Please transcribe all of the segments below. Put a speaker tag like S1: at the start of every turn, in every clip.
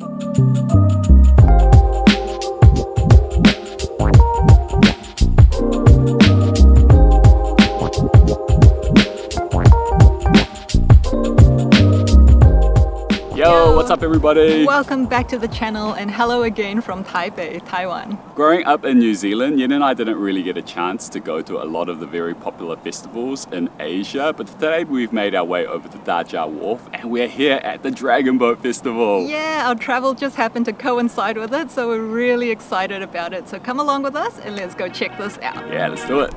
S1: Yo, what's up everybody?
S2: Welcome back to the channel and hello again from Taipei, Taiwan.
S1: Growing up in New Zealand, Yen and I didn't really get a chance to go to a lot of the very popular festivals in Asia, but today we've made our way over to Dajia Wharf and we're here at the Dragon Boat Festival.
S2: Yeah, our travel just happened to coincide with it, so we're really excited about it. So come along with us and let's go check this out.
S1: Yeah, let's do it.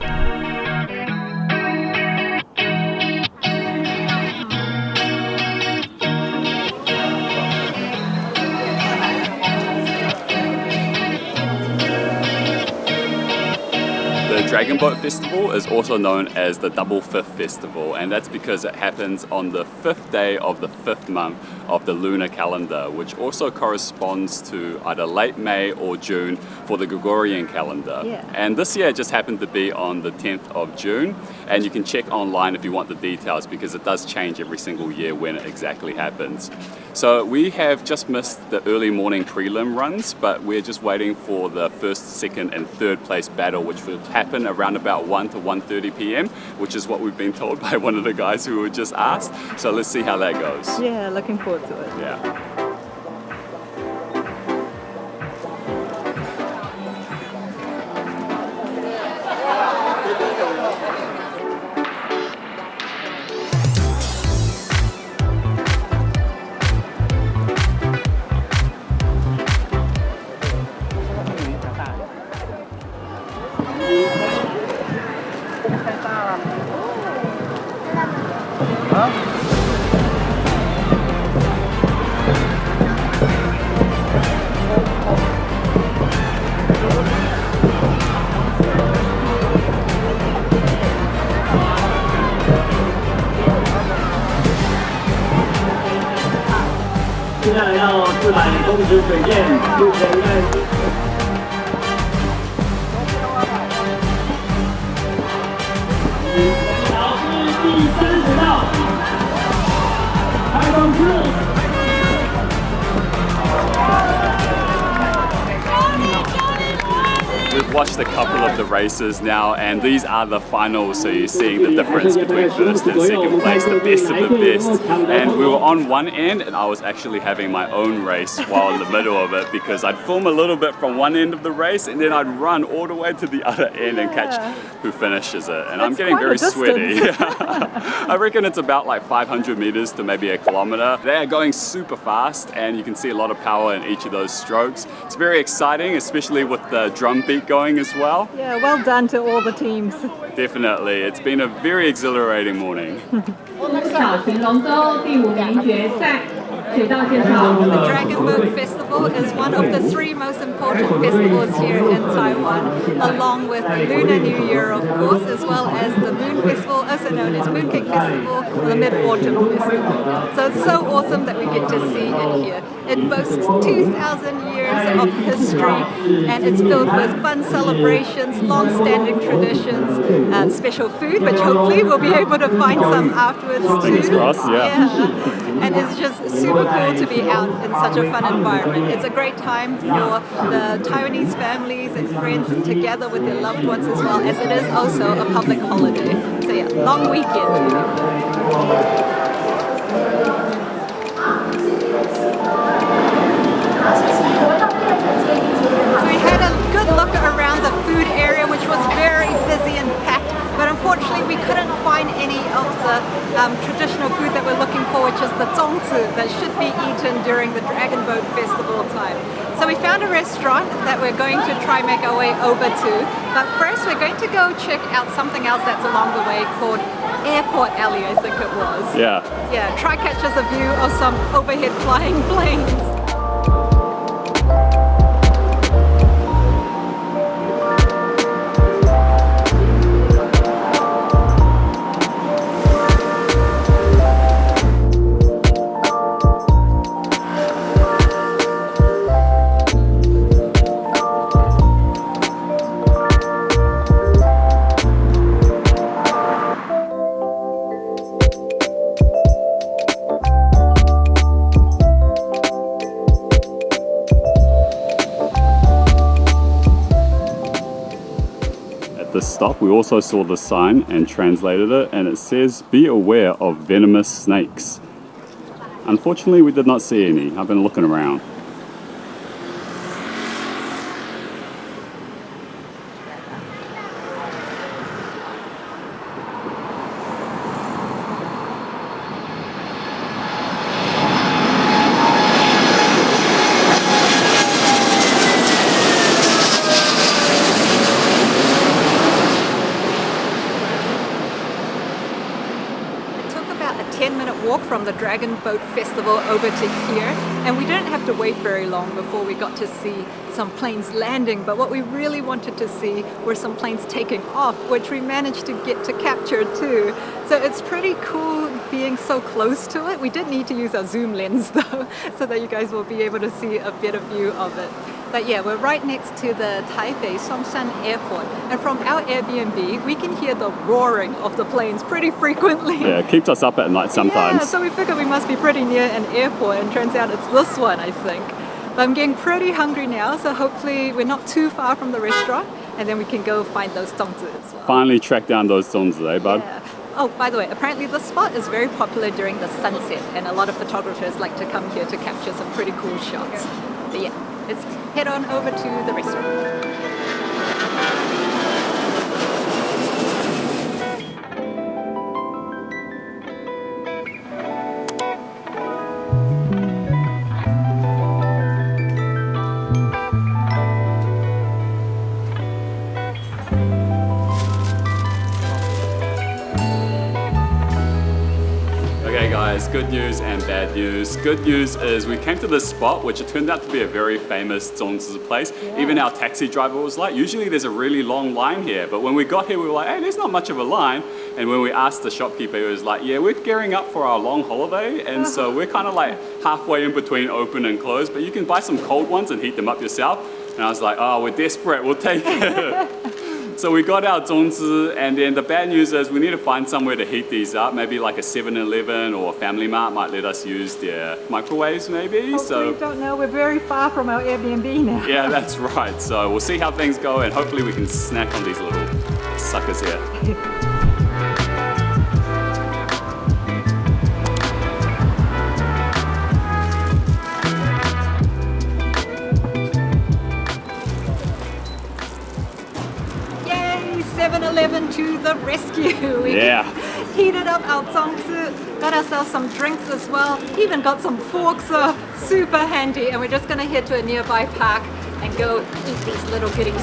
S1: The Dragon Boat Festival is also known as the Double Fifth Festival, and that's because it happens on the 5th day of the 5th month of the lunar calendar, which also corresponds to either late May or June for the Gregorian calendar.
S2: Yeah.
S1: And this year it just happened to be on the 10th of June, and you can check online if you want the details because it does change every single year when it exactly happens. So we have just missed the early morning prelim runs, but we're just waiting for the first, second and third place battle, which will happen around about 1 to 1:30 p.m, which is what we've been told by one of the guys who were just asked. So let's see how that goes.
S2: Yeah, looking forward to it.
S1: Yeah. We've watched a couple of the races now, and these are the finals, so you're seeing the difference between first and second place, the best of the best. And we were on one end, and I was actually having my own race while in the middle of it, because I'd film a little bit from one end of the race, and then I'd run all the way to the other end and catch who finishes it. And I'm getting very sweaty. I reckon it's about like 500 meters to maybe a kilometer. They're going super fast, and you can see a lot of power in each of those strokes. It's very exciting, especially with the drum beat going as well.
S2: Yeah, well done to all the teams.
S1: Definitely, it's been a very exhilarating morning.
S2: The Dragon Boat Festival is one of the 3 most important festivals here in Taiwan, along with Lunar New Year, of course, as well as the Moon Festival, also known as Mooncake Festival, or the Mid-Autumn Festival. So it's so awesome that we get to see it here. It boasts 2,000 years of history, and it's filled with fun celebrations, long-standing traditions, special food, which hopefully we'll be able to find some afterwards too.
S1: Fingers crossed, yeah.
S2: And it's just super cool to be out in such a fun environment. It's a great time for the Taiwanese families and friends together with their loved ones as well, as it is also a public holiday. So yeah, long weekend. We had a good look around the food area, which was very busy and packed, but unfortunately we couldn't find any of the traditional food that we're looking for, which is the Zongzi that should be eaten during the Dragon Boat Festival time. So we found a restaurant that we're going to try make our way over to, but first we're going to go check out something else that's along the way called Airport Alley, I think it was.
S1: Yeah.
S2: Yeah, try catch us a view of some overhead flying planes.
S1: this stop, we also saw the sign and translated it, and it says, "Be aware of venomous snakes." Unfortunately, we did not see any. I've been looking around.
S2: Walk from the Dragon Boat Festival over to here, and we didn't have to wait very long before we got to see some planes landing, but what we really wanted to see were some planes taking off, which we managed to get to capture too. So it's pretty cool being so close to it. We did need to use our zoom lens though, so that you guys will be able to see a better view of it. But yeah, we're right next to the Taipei Zhongshan airport, and from our Airbnb we can hear the roaring of the planes pretty frequently.
S1: Yeah, it keeps us up at night sometimes.
S2: Yeah, so we figured we must be pretty near an airport, and turns out it's this one, I think. But I'm getting pretty hungry now, so hopefully we're not too far from the restaurant, and then we can go find those Zongzi as well.
S1: Finally track down those Zongzi, eh, bud?
S2: Yeah. Oh, by the way, apparently this spot is very popular during the sunset, and a lot of photographers like to come here to capture some pretty cool shots. But yeah, let's head on over to the restaurant.
S1: Okay guys, good news and bad news. Good news is we came to this spot, which it turned out to be a very famous Zongzi place. Yeah. Even our taxi driver was like, usually there's a really long line here, but when we got here we were like, hey, there's not much of a line. And when we asked the shopkeeper, he was like, yeah, we're gearing up for our long holiday, and so we're kind of like halfway in between open and closed, but you can buy some cold ones and heat them up yourself. And I was like, oh, we're desperate, we'll take it. So we got our Zongzi, and then the bad news is we need to find somewhere to heat these up. Maybe like a 7-Eleven or a Family Mart might let us use their microwaves maybe.
S2: Hopefully, we don't know, we're very far from our Airbnb now.
S1: Yeah, that's right. So we'll see how things go, and hopefully we can snack on these little suckers here.
S2: To the rescue. We heated up our Zongzi, got ourselves some drinks as well, even got some forks, super handy, and we're just gonna head to a nearby park and go eat these little goodies.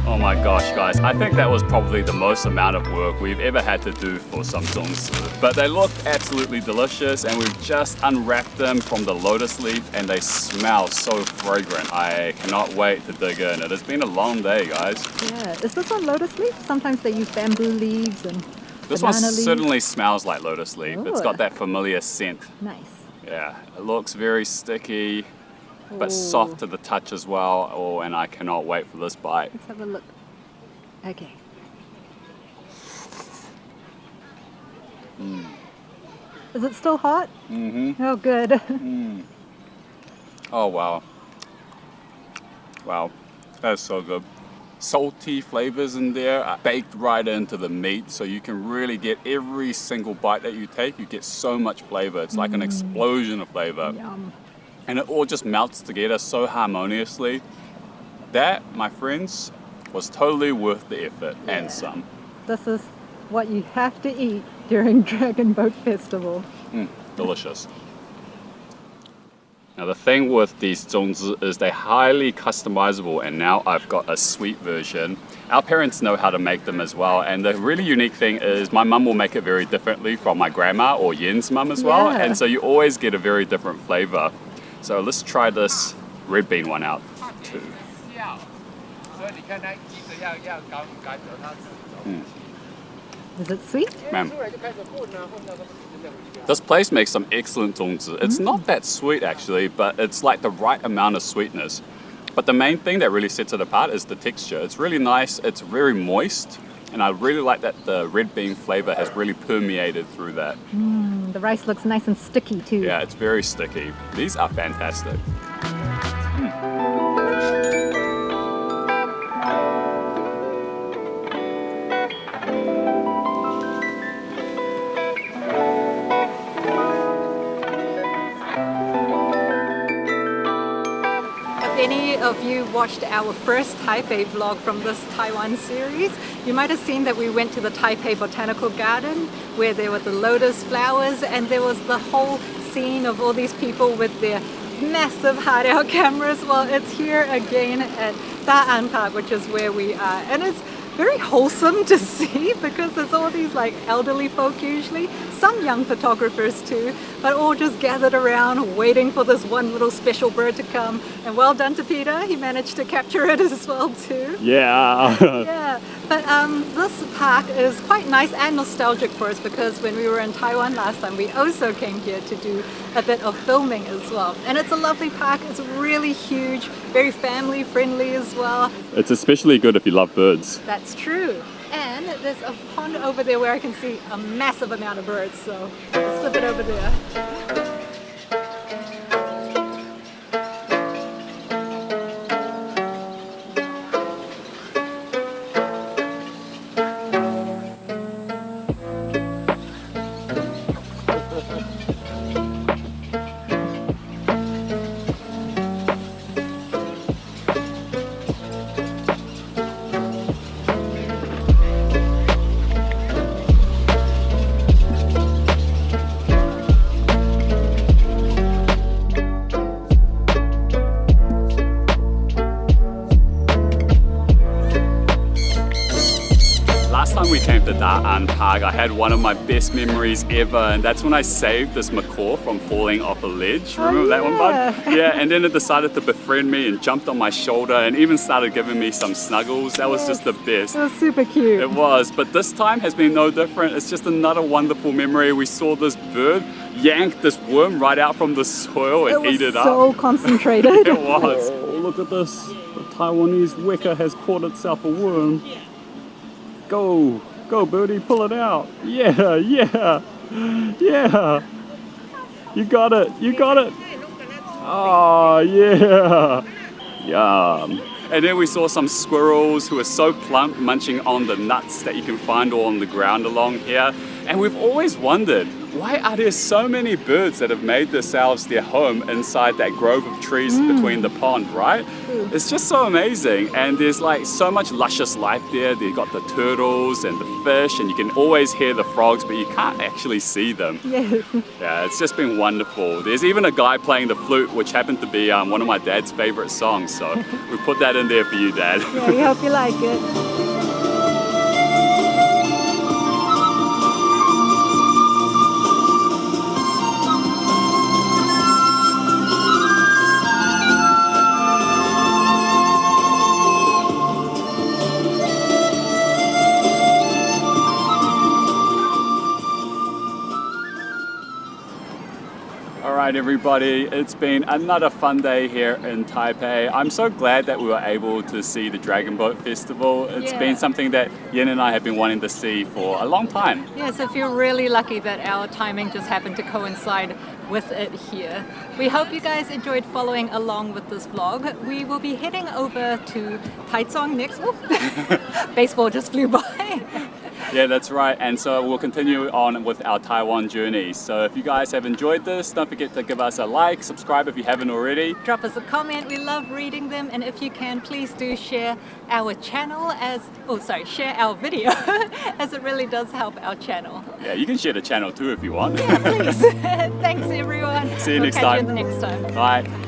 S1: Oh my gosh guys, I think that was probably the most amount of work we've ever had to do for some Zongzi. But they look absolutely delicious, and we've just unwrapped them from the lotus leaf and they smell so fragrant. I cannot wait to dig in. It has been a long day guys.
S2: Yeah, is this one lotus leaf? Sometimes they use bamboo leaves and
S1: this one certainly smells like lotus leaf. Ooh. It's got that familiar scent.
S2: Nice.
S1: Yeah, it looks very sticky, but soft to the touch as well. Oh, and I cannot wait for this bite.
S2: Let's have a look. Okay. Is it still hot? Mm-hmm. Oh, good.
S1: Oh, wow. Wow, that's so good. Salty flavors in there are baked right into the meat, so you can really get every single bite that you take. You get so much flavor. It's like an explosion of flavor.
S2: Yum.
S1: And it all just melts together so harmoniously. That, my friends, was totally worth the effort and some.
S2: This is what you have to eat during Dragon Boat Festival.
S1: Delicious. Now the thing with these Zongzi is they're highly customizable, and now I've got a sweet version. Our parents know how to make them as well, and the really unique thing is my mum will make it very differently from my grandma or Yen's mum as well, and so you always get a very different flavor. So let's try this red bean one out too.
S2: Is it sweet?
S1: Man. This place makes some excellent Zongzi. It's not that sweet actually, but it's like the right amount of sweetness. But the main thing that really sets it apart is the texture. It's really nice, it's very moist, And I really like that the red bean flavor has really permeated through that.
S2: The rice looks nice and sticky too.
S1: Yeah, it's very sticky. These are fantastic.
S2: Any of you watched our first Taipei vlog from this Taiwan series, you might have seen that we went to the Taipei Botanical Garden where there were the lotus flowers, and there was the whole scene of all these people with their massive hard-out cameras. Well, it's here again at Daan Park, which is where we are, and it's very wholesome to see because there's all these like elderly folk usually, some young photographers too, but all just gathered around waiting for this one little special bird to come. And well done to Peter, he managed to capture it as well too.
S1: Yeah.
S2: Yeah, but this park is quite nice and nostalgic for us because when we were in Taiwan last time, we also came here to do a bit of filming as well. And it's a lovely park, it's really huge, very family friendly as well.
S1: It's especially good if you love birds.
S2: That's true. And there's a pond over there where I can see a massive amount of birds, so let's flip it over there.
S1: Time we came to Daan Park, I had one of my best memories ever, and that's when I saved this macaw from falling off a ledge. Remember that one, bud? Yeah, and then it decided to befriend me and jumped on my shoulder and even started giving me some snuggles. That was just the best.
S2: It was super cute.
S1: It was, but this time has been no different. It's just another wonderful memory. We saw this bird yank this worm right out from the soil and eat it up.
S2: It was so concentrated.
S1: It was. Oh, look at this. The Taiwanese weka has caught itself a worm. Go, go birdie, pull it out. Yeah, yeah, yeah. You got it, you got it. Oh, yeah. Yum. And then we saw some squirrels who are so plump munching on the nuts that you can find all on the ground along here. And we've always wondered, why are there so many birds that have made themselves their home inside that grove of trees between the pond, right? It's just so amazing. And there's like so much luscious life there. They've got the turtles and the fish, and you can always hear the frogs, but you can't actually see them.
S2: Yes.
S1: Yeah, it's just been wonderful. There's even a guy playing the flute, which happened to be one of my dad's favorite songs. So we put that in there for you, Dad.
S2: Yeah, we hope you like it.
S1: Alright everybody, it's been another fun day here in Taipei. I'm so glad that we were able to see the Dragon Boat Festival. It's been something that Yen and I have been wanting to see for a long time.
S2: Yes, I feel really lucky that our timing just happened to coincide with it here. We hope you guys enjoyed following along with this vlog. We will be heading over to Taichung next. Baseball just flew by.
S1: Yeah, that's right. And so we'll continue on with our Taiwan journey. So if you guys have enjoyed this, don't forget to give us a like, subscribe if you haven't already.
S2: Drop us a comment. We love reading them. And if you can, please do share our channel share our video as it really does help our channel.
S1: Yeah, you can share the channel too if you want.
S2: Yeah, please. Thanks everyone.
S1: See you next time.
S2: Catch you the next time.
S1: Bye.